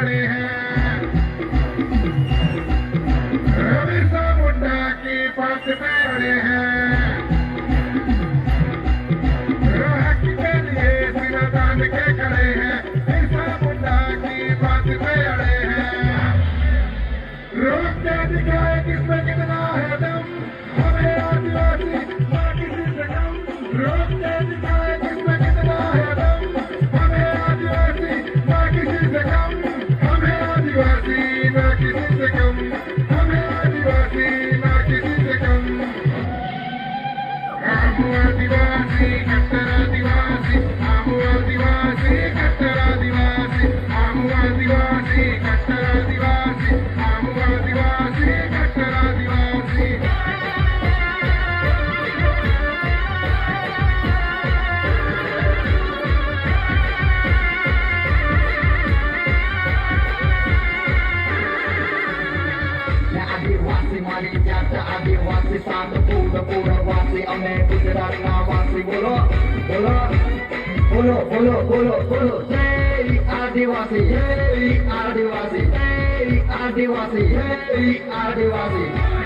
अड़े हैं, बिरसा मुंडा की बात पे अड़े हैं, हक के लिए सिर तान के खड़े हैं, बिरसा मुंडा की बात पे अड़े हैं। रोक के दिखाए किसमें कितना है दम, हमें आदिवासी ना किसी से कम। रोक के दिखाए किसमें कितना है दम, हमें आदिवासी ना किसी से कम, हमें आदिवासी ना किसी से कम, हमें आदिवासी ना किसी से कम। आमू आदिवासी कट्टर आदिवासी, आमू आदिवासी कट्टर आदिवासी, आमू आदिवासी कट्टर आदिवासी, आमू आदिवासी कट्टर आदिवासी। आदिवासी मारी जात आदिवासी सात पूरवासी अमे गुजरात ना वासी बोलो बोलो बोलो बोलो बोलो बोलो जय आदिवासी जय आदिवासी जय आदिवासी जय आदिवासी।